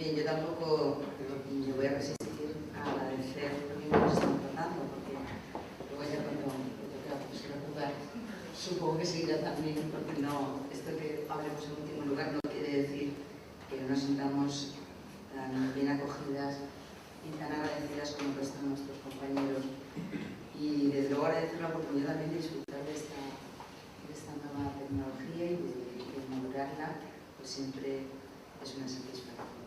Bien, yo tampoco me voy a resistir a agradecer lo que nos están tratando, porque luego ya cuando me toca jugar, supongo que seguirá también, porque no, esto que hablemos en último lugar no quiere decir que no nos sintamos tan bien acogidas y tan agradecidas como lo están nuestros compañeros. Y desde luego agradecer la oportunidad también de disfrutar de esta nueva tecnología y de madurarla, pues siempre es una satisfacción.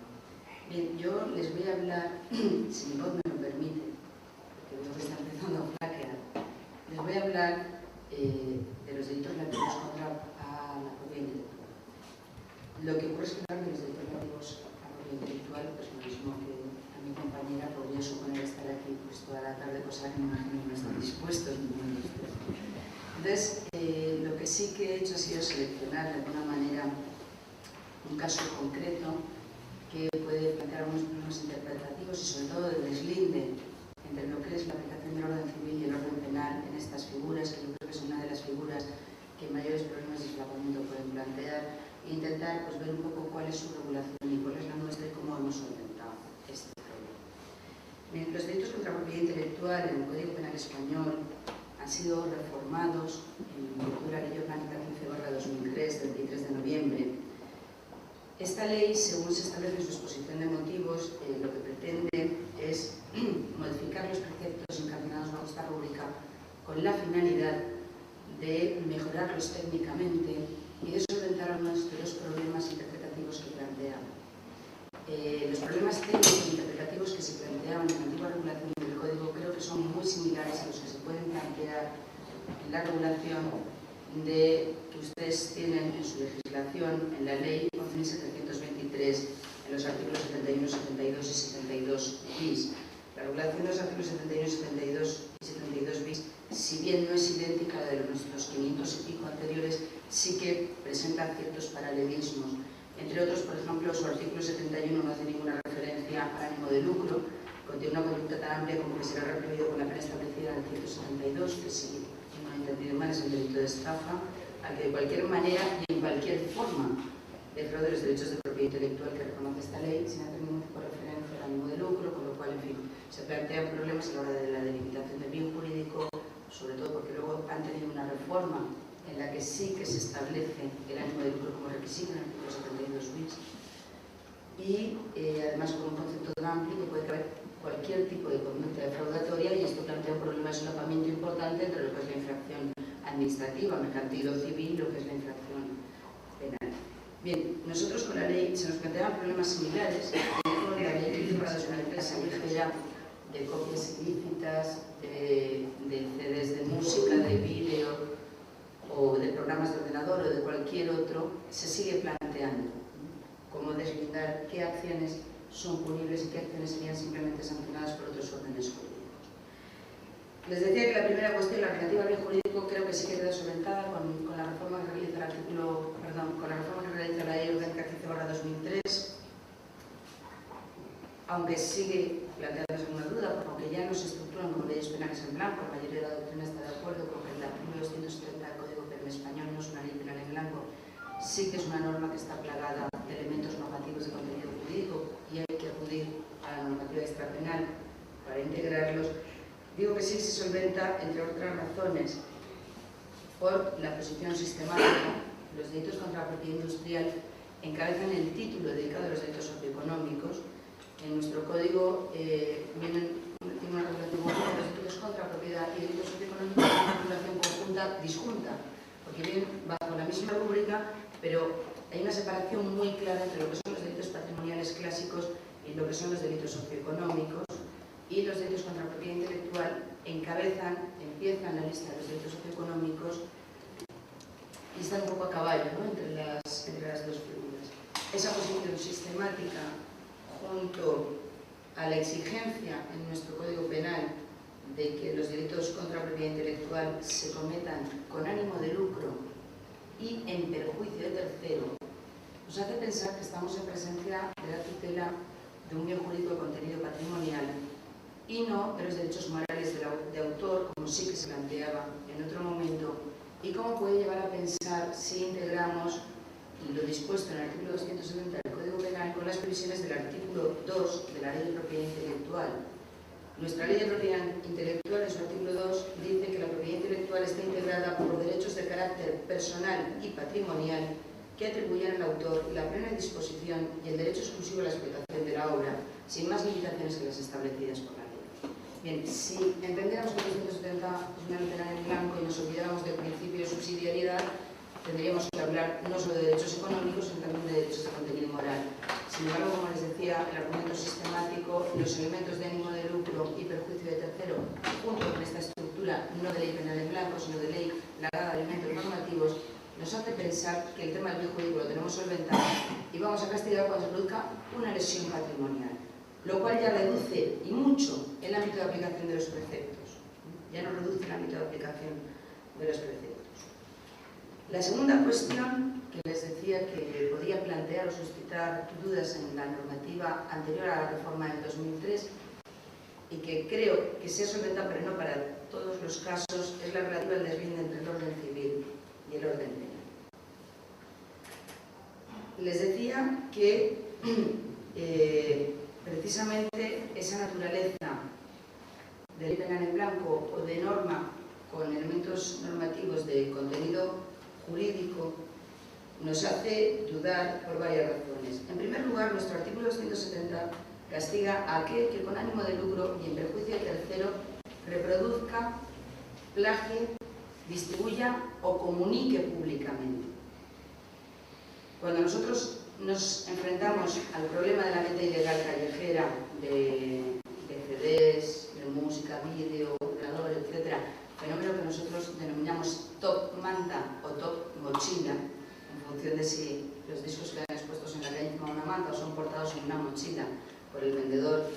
Bien, yo les voy a hablar, si mi voz me lo permite, porque veo que está empezando a flaquear, les voy a hablar de los delitos relativos contra la propiedad intelectual. Lo que ocurre es que hablar de los delitos relativos a la propiedad intelectual, pues lo mismo que a mi compañera podría suponer estar aquí pues, toda la tarde, cosa que me imagino que no están dispuestos ninguno de ustedes. Entonces, lo que sí que he hecho ha sido seleccionar de alguna manera un caso concreto que puede plantear algunos problemas interpretativos y sobre todo de deslinde entre lo que es la aplicación del orden civil y el orden penal en estas figuras, que yo creo que es una de las figuras que mayores problemas de desplazamiento pueden plantear, e intentar pues, ver un poco cuál es su regulación y cuál es la nuestra y cómo hemos solventado este problema. Bien, los delitos contra la propiedad intelectual en el Código Penal Español han sido reformados en virtud de la Ley Orgánica 15/2003 del 23 de noviembre. Esta ley, según se establece en su exposición de motivos, lo que pretende es modificar los preceptos encaminados bajo esta rúbrica con la finalidad de mejorarlos técnicamente y de solventar algunos de los problemas interpretativos que plantean. Los problemas técnicos interpretativos que se planteaban en la antigua regulación del Código creo que son muy similares a los que se pueden plantear en la regulación que ustedes tienen en su legislación en la Ley 11.723, en los artículos 71, 72 y 72 bis. La regulación de los artículos 71, 72 y 72 bis, si bien no es idéntica a la de nuestros 500 y pico anteriores, sí que presenta ciertos paralelismos. Entre otros, por ejemplo, su artículo 71 no hace ninguna referencia al ánimo de lucro, contiene una conducta tan amplia como que será reprimido con la pena establecida en el 172, que si no he entendido mal es el delito de estafa, al que de cualquier manera y en cualquier forma defraude los derechos de propiedad intelectual que reconoce esta ley, sin hacer ningún tipo de referencia al ánimo de lucro, con lo cual, en fin, se plantean problemas a la hora de la delimitación del bien jurídico, sobre todo porque luego han tenido una reforma en la que sí que se establece el ánimo de lucro como requisito en el artículo 72 bis y además con un concepto tan amplio que puede caber cualquier tipo de conducta defraudatoria, y esto plantea un problema de solapamiento importante entre lo que es la infracción administrativa, mercantil o civil, lo que es la infracción penal. Bien, nosotros con la ley se nos planteaban problemas similares. Con la ley 15/2003 se rige ya de copias ilícitas, de CDs de música, de vídeo o de programas de ordenador o de cualquier otro, se sigue planteando cómo deslindar qué acciones son punibles y qué acciones serían simplemente sancionadas por otros órdenes jurídicos. Les decía que la primera cuestión, la relativa al bien jurídico, creo que sí que queda solventada con la reforma que realiza el artículo, con la reforma que realiza la Ley Orgánica 15/2003, aunque sigue planteándose alguna duda, porque aunque ya no se estructuran como leyes penales en blanco, la mayoría de la doctrina está de acuerdo con que el artículo 270 del Código Penal Español no es una ley penal en blanco, sí que es una norma que está plagada de elementos normativos de contenido jurídico y hay que acudir a la normativa extrapenal para integrarlos. Digo que sí se solventa, entre otras razones, por la posición sistemática. Los delitos contra la propiedad industrial encabezan el título dedicado a los delitos socioeconómicos. En nuestro código tiene una regulación conjunta de los delitos contra la propiedad y delitos socioeconómicos, una regulación conjunta disjunta, porque vienen bajo la misma rúbrica, pero hay una separación muy clara entre lo que son los delitos patrimoniales clásicos y lo que son los delitos socioeconómicos, y los delitos contra la propiedad intelectual empiezan la lista de los delitos socioeconómicos y están un poco a caballo, ¿no? entre las dos figuras. Esa posición sistemática, junto a la exigencia en nuestro Código Penal de que los delitos contra la propiedad intelectual se cometan con ánimo de lucro y en perjuicio de tercero, nos hace pensar que estamos en presencia de la tutela de un bien jurídico de contenido patrimonial y no de los derechos morales de autor, como sí que se planteaba en otro momento, y cómo puede llevar a pensar si integramos lo dispuesto en el artículo 270 del Código Penal con las previsiones del artículo 2 de la Ley de Propiedad Intelectual. Nuestra Ley de Propiedad Intelectual, en su artículo 2, dice que la propiedad intelectual está integrada por derechos de carácter personal y patrimonial que atribuyen al autor la plena disposición y el derecho exclusivo a la explotación de la obra, sin más limitaciones que las establecidas por la ley. Bien, si entendiéramos que el 270 es una letra en blanco y nos olvidáramos del principio de subsidiariedad, tendríamos que hablar no solo de derechos económicos, sino también de derechos de contenido moral. Sin embargo, como les decía, el argumento sistemático, los elementos de ánimo de lucro y perjuicio de tercero, junto con esta estructura no de ley penal en blanco, sino de ley plagada de elementos normativos, nos hace pensar que el tema del bien jurídico lo tenemos solventado y vamos a castigar cuando se produzca una lesión patrimonial, lo cual ya reduce, y mucho, el ámbito de aplicación de los preceptos. Ya no reduce el ámbito de aplicación de los preceptos. La segunda cuestión que les decía que podía plantear o suscitar dudas en la normativa anterior a la reforma del 2003 y que creo que se ha solventado, pero no para todos los casos, es la relativa al deslinde entre el orden civil y el orden penal. Les decía que precisamente esa naturaleza de ley penal en blanco o de norma con elementos normativos de contenido jurídico nos hace dudar por varias razones. En primer lugar, nuestro artículo 270 castiga a aquel que con ánimo de lucro y en perjuicio de tercero reproduzca, plagie, distribuya o comunique públicamente. Cuando nosotros nos enfrentamos al problema de la venta ilegal callejera de CDs, de música, vídeo, ordenador, etc., fenómeno que nosotros denominamos top manta o top mochila, en función de si los discos quedan expuestos en la calle con una manta o son portados en una mochila por el vendedor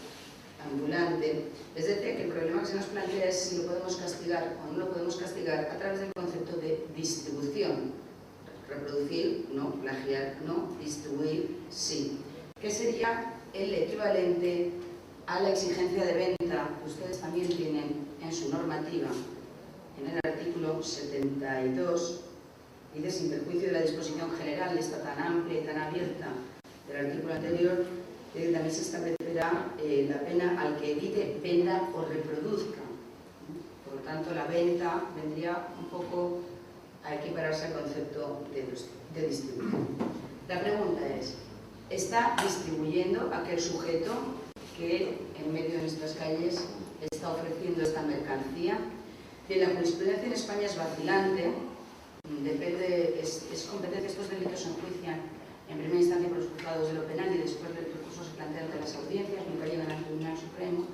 ambulante. Es decir, que el problema que se nos plantea es si lo podemos castigar o no lo podemos castigar a través del concepto de distribución. Reproducir, no; plagiar, no; distribuir, sí. ¿Qué sería el equivalente a la exigencia de venta que ustedes también tienen en su normativa? En el artículo 72, dice, sin perjuicio de la disposición general, esta tan amplia y tan abierta del artículo anterior, también se establecerá la pena al que edite, venda o reproduzca. Por lo tanto, la venta vendría un poco a equipararse al concepto de distribución. La pregunta es, ¿está distribuyendo aquel sujeto que en medio de nuestras calles está ofreciendo esta mercancía? Bien, la jurisprudencia en España es vacilante, depende, es competencia. Estos delitos se enjuician en primera instancia por los juzgados de lo penal y después del recurso se plantea ante las audiencias, nunca llegan al Tribunal Supremo,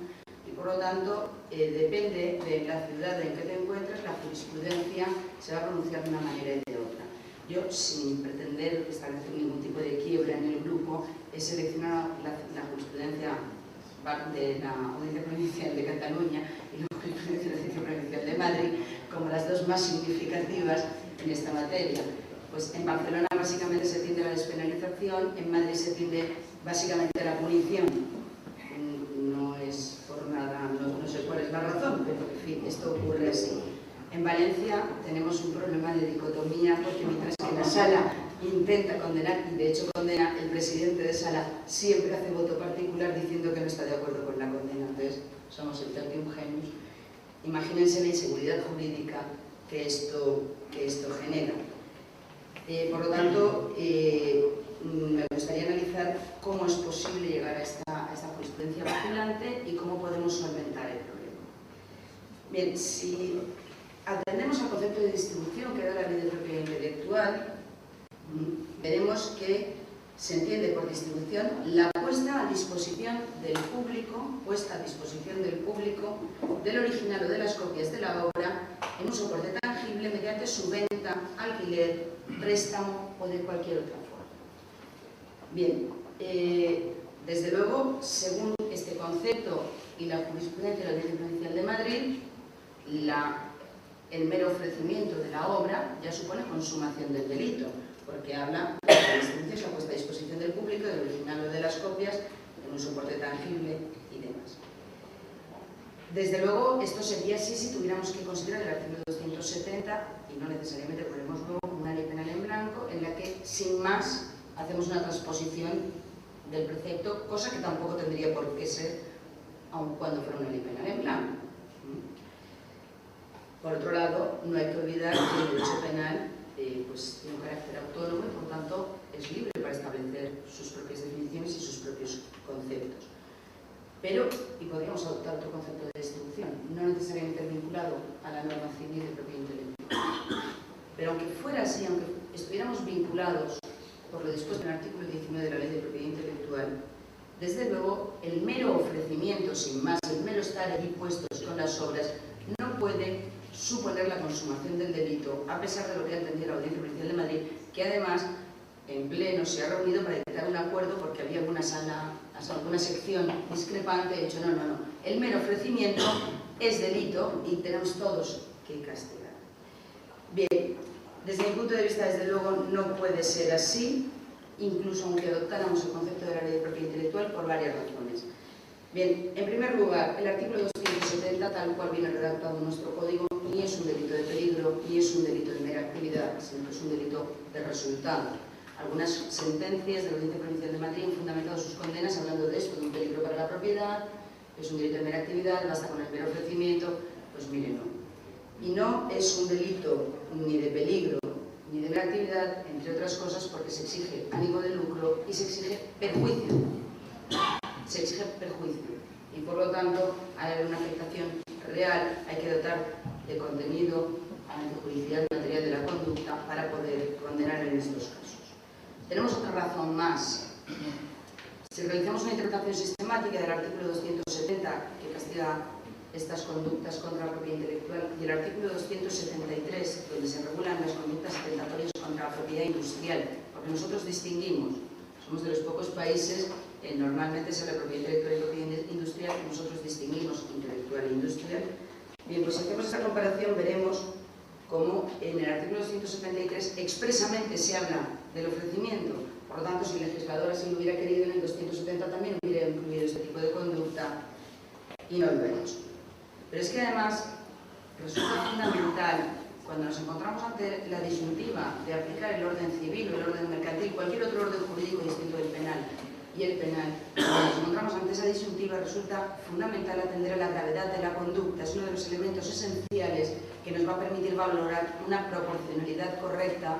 y por lo tanto depende de la ciudad en que te encuentres, la jurisprudencia se va a pronunciar de una manera y de otra. Yo, sin pretender establecer ningún tipo de quiebra en el grupo, he seleccionado la jurisprudencia de la Audiencia Provincial de Cataluña y la jurisprudencia de la Audiencia Provincial de Madrid como las dos más significativas en esta materia. Pues en Barcelona básicamente se tiende a la despenalización, en Madrid se tiende básicamente a la punición. No es por nada, no sé cuál es la razón, pero en fin, esto ocurre así. En Valencia tenemos un problema de dicotomía, porque mientras que la Sala intenta condenar, y de hecho condena, el presidente de Sala siempre hace voto particular diciendo que no está de acuerdo con la condena. Entonces, somos el tertium genius. Imagínense la inseguridad jurídica que esto genera. Por lo tanto, me gustaría analizar cómo es posible llegar a esta jurisprudencia vacilante y cómo podemos solventar el problema. Bien, si atendemos al concepto de distribución que da la Ley de Propiedad Intelectual, veremos que se entiende por distribución la puesta a disposición del público, del original o de las copias de la obra en un soporte tangible mediante su venta, alquiler, préstamo o de cualquier otra forma. Bien, desde luego, según este concepto y la jurisprudencia de la Audiencia Provincial de Madrid, el mero ofrecimiento de la obra ya supone consumación del delito, porque habla de la distribución, la puesta a disposición del público, del original o de las copias, en un soporte tangible y demás. Desde luego, esto sería así si tuviéramos que considerar el artículo 270, y no necesariamente ponemos luego una ley penal en blanco, en la que, sin más, hacemos una transposición del precepto, cosa que tampoco tendría por qué ser, aun cuando fuera una ley penal en blanco. Por otro lado, no hay que olvidar que el derecho penal pues, tiene un carácter autónomo y, por tanto, es libre para establecer sus propias definiciones y sus propios conceptos. Pero, y podríamos adoptar otro concepto de destrucción, no necesariamente vinculado a la norma civil de propiedad intelectual. Pero aunque fuera así, aunque estuviéramos vinculados por lo dispuesto en el artículo 19 de la Ley de Propiedad Intelectual, desde luego el mero ofrecimiento, sin más, el mero estar allí puestos con las obras, no puede suponer la consumación del delito, a pesar de lo que ha entendido la Audiencia Provincial de Madrid, que además en pleno se ha reunido para dictar un acuerdo porque había alguna sección discrepante, y dicho no. El mero ofrecimiento es delito y tenemos todos que castigar. Bien, desde mi punto de vista, desde luego, no puede ser así, incluso aunque adoptáramos el concepto de la Ley de Propiedad Intelectual, por varias razones. Bien, en primer lugar, el artículo 270, tal cual viene redactado en nuestro código, ni es un delito de peligro, ni es un delito de mera actividad, sino que es un delito de resultado. Algunas sentencias de la Audiencia Provincial de Madrid han fundamentado sus condenas hablando de esto, de un peligro para la propiedad, es un delito de mera actividad, basta con el mero ofrecimiento, pues mire, no. Y no es un delito ni de peligro ni de mera actividad, entre otras cosas, porque se exige ánimo de lucro y se exige perjuicio. Se exige perjuicio. Y por lo tanto, al haber una afectación real, hay que dotar de contenido antijudicial material de la conducta para poder condenar en estos casos. Tenemos otra razón más. Si realizamos una interpretación sistemática del artículo 270, que castiga estas conductas contra la propiedad intelectual, y el artículo 273, donde se regulan las conductas atentatorias contra la propiedad industrial, porque nosotros distinguimos, somos de los pocos países, normalmente se habla de propiedad intelectual y propiedad industrial, y nosotros distinguimos intelectual e industrial. Bien, pues si hacemos esta comparación veremos cómo en el artículo 273 expresamente se habla del ofrecimiento. Por lo tanto, si el legislador así lo hubiera querido, en el 270 también hubiera incluido este tipo de conducta y no lo hemos. Pero es que además resulta fundamental, cuando nos encontramos ante la disyuntiva de aplicar el orden civil o el orden mercantil, cualquier otro orden jurídico distinto del penal y el penal, cuando nos encontramos ante esa disyuntiva, resulta fundamental atender a la gravedad de la conducta. Es uno de los elementos esenciales que nos va a permitir valorar una proporcionalidad correcta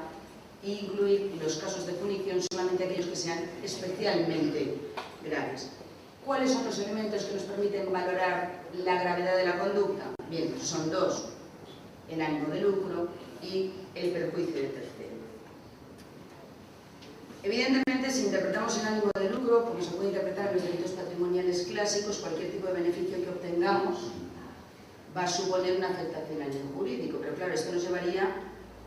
e incluir los casos de punición solamente aquellos que sean especialmente graves. ¿Cuáles son los elementos que nos permiten valorar la gravedad de la conducta? Bien, son dos: el ánimo de lucro y el perjuicio de tercero. Evidentemente, si interpretamos el ánimo de lucro, como se puede interpretar en los delitos patrimoniales clásicos, cualquier tipo de beneficio que obtengamos va a suponer una afectación al bien jurídico. Pero claro, esto nos llevaría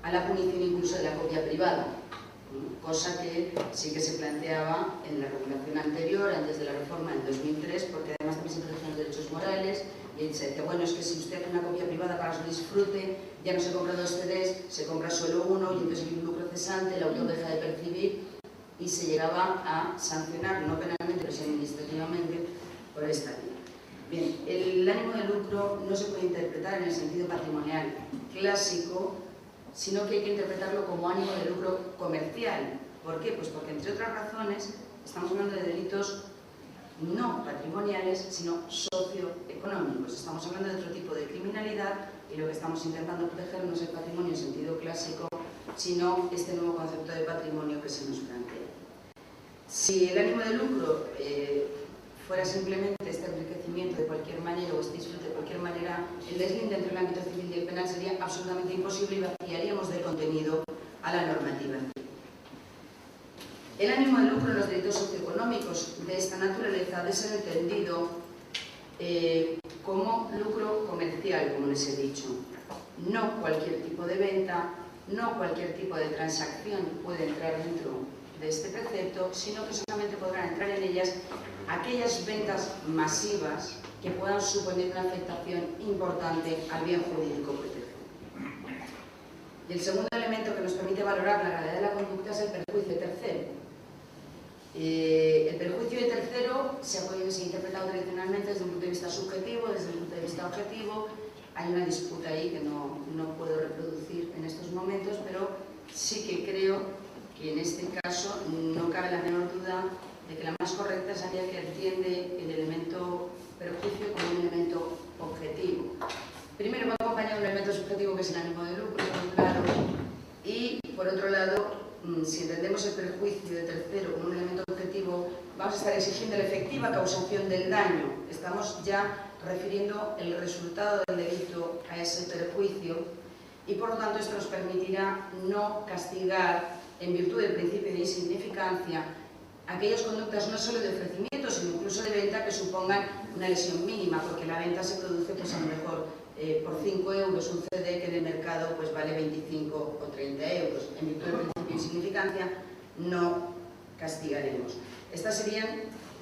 a la punición incluso de la copia privada, cosa que sí que se planteaba en la regulación anterior, antes de la reforma en 2003, porque además también se protegían los derechos morales, y se decía, bueno, es que si usted hace una copia privada para su disfrute, ya no se compra 2 CDs, se compra solo uno, y entonces el lucro cesante, el autor deja de percibir, y se llegaba a sancionar, no penalmente, pero sí administrativamente, por esta vía. Bien, el ánimo de lucro no se puede interpretar en el sentido patrimonial clásico, sino que hay que interpretarlo como ánimo de lucro comercial. ¿Por qué? Pues porque, entre otras razones, estamos hablando de delitos no patrimoniales, sino socioeconómicos. Estamos hablando de otro tipo de criminalidad y lo que estamos intentando proteger no es el patrimonio en sentido clásico, sino este nuevo concepto de patrimonio que se nos plantea. Si el ánimo de lucro fuera simplemente este enriquecimiento de cualquier manera o este disfrute de cualquier manera, el deslinde entre el ámbito civil y el penal sería absolutamente imposible y vaciaríamos de contenido a la normativa. El ánimo de lucro en los delitos socioeconómicos de esta naturaleza debe ser entendido como lucro comercial, como les he dicho. No cualquier tipo de venta, no cualquier tipo de transacción puede entrar dentro de este precepto, sino que solamente podrán entrar en ellas aquellas ventas masivas que puedan suponer una afectación importante al bien jurídico protegido. Y el segundo elemento que nos permite valorar la gravedad de la conducta es el perjuicio tercero. El perjuicio de tercero se ha interpretado tradicionalmente desde un punto de vista subjetivo, desde un punto de vista objetivo. Hay una disputa ahí que no puedo reproducir en estos momentos, pero sí que creo que en este caso no cabe la menor duda de que la más correcta es aquella que entiende el elemento perjuicio como un elemento objetivo. Primero va acompañado de un elemento subjetivo que es el ánimo de lucro, claro, y por otro lado, si entendemos el perjuicio de tercero como un elemento objetivo, vamos a estar exigiendo la efectiva causación del daño. Estamos ya refiriendo el resultado del delito a ese perjuicio y por lo tanto esto nos permitirá no castigar en virtud del principio de insignificancia aquellas conductas no solo de ofrecimiento sino incluso de venta que supongan una lesión mínima, porque la venta se produce pues a lo mejor por 5 euros un CD que en el mercado pues vale 25 o 30 euros. En virtud del principio de insignificancia no castigaremos. Estas serían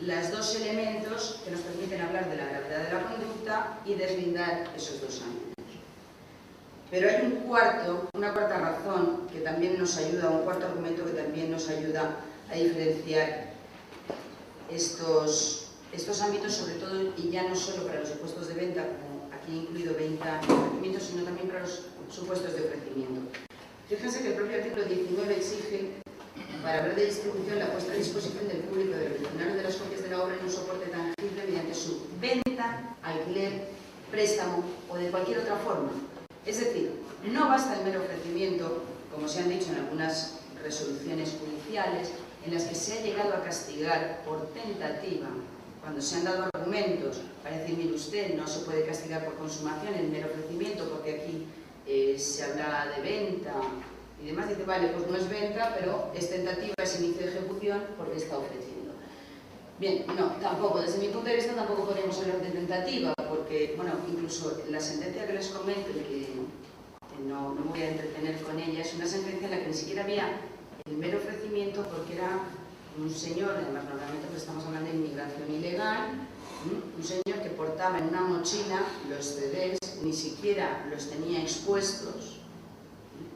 los dos elementos que nos permiten hablar de la gravedad de la conducta y deslindar esos dos ámbitos. Pero hay una cuarta razón que también nos ayuda, un cuarto argumento que también nos ayuda a diferenciar estos ámbitos, sobre todo, y ya no solo para los supuestos de venta, como aquí he incluido venta y ofrecimiento, sino también para los supuestos de ofrecimiento. Fíjense que el propio artículo 19 exige, para hablar de distribución, la puesta a disposición del público del original de las copias de la obra en un soporte tangible mediante su venta, alquiler, préstamo o de cualquier otra forma. Es decir, no basta el mero ofrecimiento, como se han dicho en algunas resoluciones judiciales, en las que se ha llegado a castigar por tentativa, cuando se han dado argumentos para decir, mire usted, no se puede castigar por consumación el mero ofrecimiento porque aquí se habla de venta y demás, dice, vale, pues no es venta, pero es tentativa, es inicio de ejecución porque está ofreciendo. Bien, no, tampoco, desde mi punto de vista tampoco podemos hablar de tentativa, porque, bueno, incluso la sentencia que les comento, que no me voy a entretener con ella, es una sentencia en la que ni siquiera había el mero ofrecimiento porque era un señor, además normalmente pues estamos hablando de inmigración ilegal, un señor que portaba en una mochila los CDs, ni siquiera los tenía expuestos,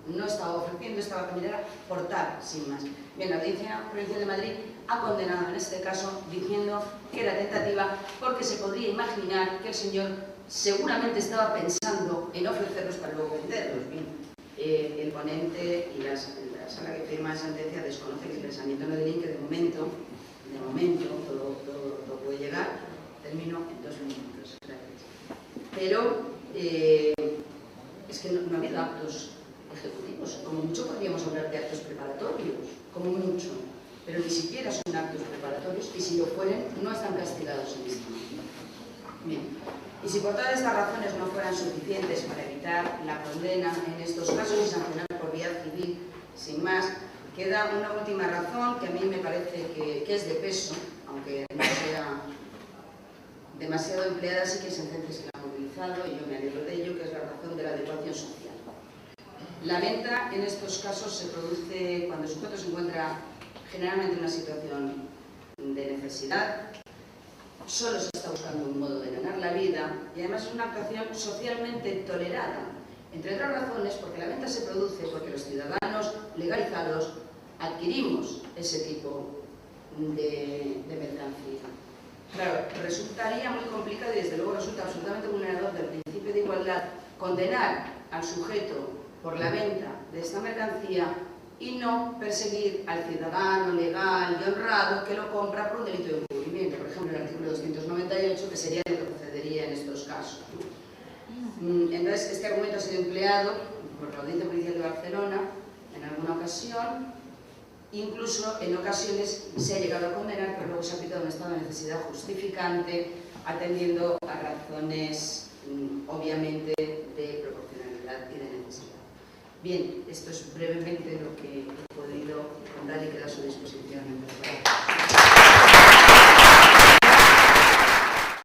no estaba ofreciendo, estaba también era portar, sin más. Bien, la Audiencia Provincial de Madrid ha condenado en este caso diciendo que era tentativa porque se podría imaginar que el señor seguramente estaba pensando en ofrecerlos para luego venderlos. Bien, el ponente y la sala que firma la sentencia desconoce que el pensamiento no delinque de momento, todo puede llegar. Termino en 2 minutos, gracias. Pero es que no ha habido actos ejecutivos, como mucho podríamos hablar de actos preparatorios, como mucho, pero ni siquiera son actos preparatorios y si lo fueren no están castigados en este momento. Bien, y si por todas estas razones no fueran suficientes para evitar la condena en estos casos y sancionar por vía civil, sin más, queda una última razón que a mí me parece que es de peso, aunque no sea demasiado empleada, sí que hay sentencias que la han movilizado y yo me alegro de ello, que es la razón de la adecuación social. La venta en estos casos se produce cuando el sujeto se encuentra generalmente en una situación de necesidad, solo se está buscando un modo de ganar la vida y además es una actuación socialmente tolerada, entre otras razones porque la venta se produce porque los ciudadanos legalizados adquirimos ese tipo de mercancía. Claro, resultaría muy complicado y desde luego resulta absolutamente vulnerador del principio de igualdad condenar al sujeto por la venta de esta mercancía y no perseguir al ciudadano legal y honrado que lo compra por un delito de encubrimiento, por ejemplo el artículo 298, que sería lo que procedería en estos casos. Entonces, este argumento ha sido empleado por la Audiencia Provincial de Barcelona en alguna ocasión, incluso en ocasiones se ha llegado a condenar, pero luego se ha aplicado un estado de necesidad justificante, atendiendo a razones, obviamente, de proporcionalidad y de necesidad. Bien, esto es brevemente lo que he podido